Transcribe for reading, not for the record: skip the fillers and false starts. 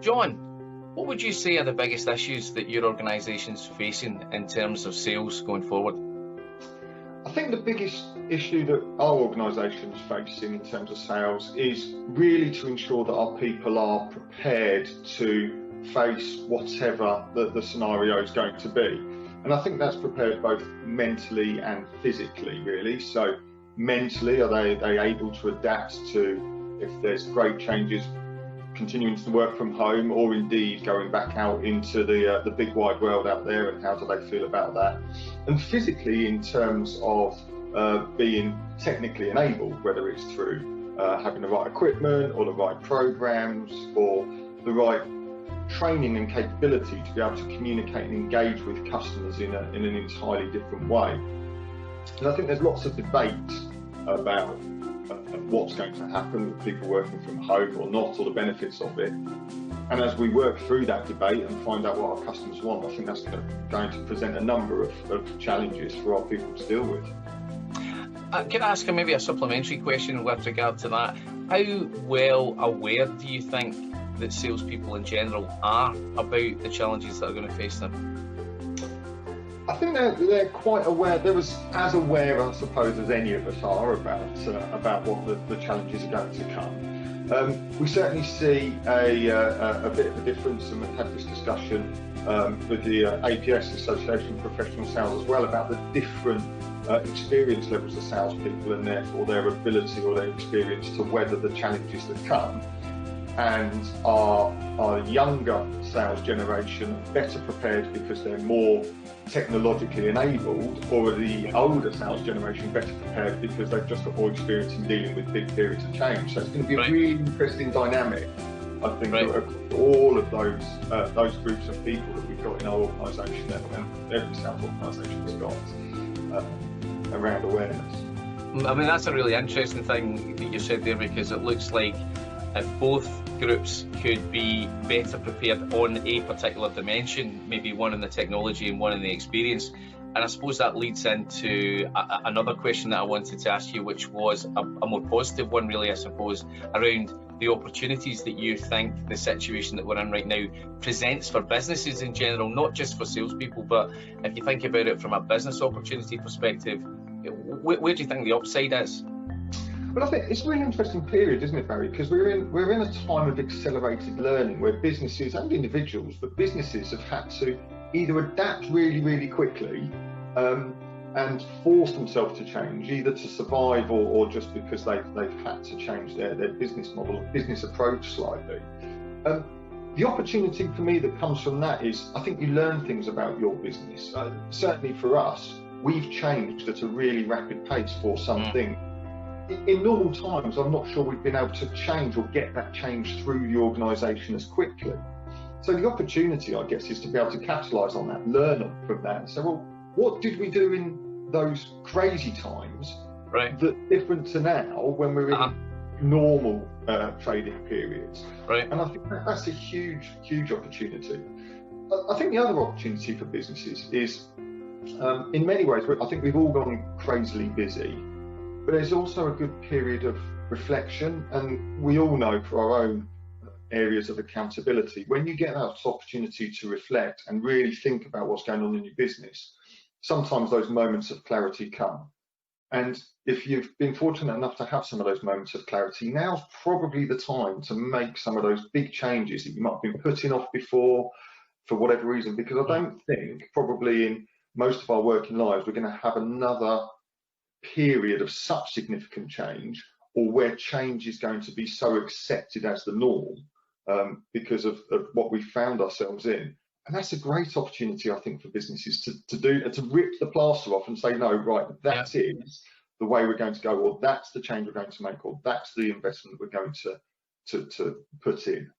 John, what would you say are the biggest issues that your organisation's facing in terms of sales going forward? I think the biggest issue that our organisation is facing in terms of sales is really to ensure that our people are prepared to face whatever the scenario is going to be. And I think that's prepared both mentally and physically, really. So mentally, are they able to adapt to if there's great changes, continuing to work from home, or indeed going back out into the big wide world out there, and how do they feel about that? And physically, in terms of being technically enabled, whether it's through having the right equipment or the right programs or the right training and capability to be able to communicate and engage with customers in an entirely different way. And I think there's lots of debate about what's going to happen with people working from home or not, or the benefits of it. And as we work through that debate and find out what our customers want, I think that's going to present a number of challenges for our people to deal with. Can I ask maybe a supplementary question with regard to that? How well aware do you think that salespeople in general are about the challenges that are going to face them? I think they're quite aware. They're as aware, I suppose, as any of us are about what the challenges are going to come. We certainly see a bit of a difference, and we've had this discussion with the APS, Association of Professional Sales, as well, about the different experience levels of salespeople, and therefore their ability or their experience to weather the challenges that come. And our younger sales generation are better prepared because they're more technologically enabled, or the older sales generation better prepared because they've just got more experience in dealing with big periods of change. So it's going to be a really interesting dynamic, I think, across all of those groups of people that we've got in our organisation, and every sales organisation has got around awareness. I mean, that's a really interesting thing that you said there, because it looks like both groups could be better prepared on a particular dimension, maybe one in the technology and one in the experience. And I suppose that leads into another question that I wanted to ask you, which was a more positive one, really, I suppose, around the opportunities that you think the situation that we're in right now presents for businesses in general, not just for salespeople, but if you think about it from a business opportunity perspective, where do you think the upside is? Well, I think it's a really interesting period, isn't it, Barry? Because we're in a time of accelerated learning where businesses and individuals, but businesses have had to either adapt really, really quickly and force themselves to change, either to survive or just because they've had to change their business model, business approach slightly. The opportunity for me that comes from that is, I think you learn things about your business. Certainly for us, we've changed at a really rapid pace for something. In normal times, I'm not sure we've been able to change or get that change through the organisation as quickly. So the opportunity, I guess, is to be able to capitalise on that, learn from that, and say, well, what did we do in those crazy times that's different to now when we're in normal trading periods? And I think that's a huge, huge opportunity. I think the other opportunity for businesses is, in many ways, I think we've all gone crazily busy. But there's also a good period of reflection, and we all know for our own areas of accountability, when you get that opportunity to reflect and really think about what's going on in your business, sometimes those moments of clarity come. And if you've been fortunate enough to have some of those moments of clarity, now's probably the time to make some of those big changes that you might have been putting off before for whatever reason, because I don't think probably in most of our working lives we're going to have another period of such significant change, or where change is going to be so accepted as the norm because of what we found ourselves in. And that's a great opportunity, I think, for businesses to rip the plaster off and say, no, right, that is the way we're going to go, or that's the change we're going to make, or that's the investment we're going to put in.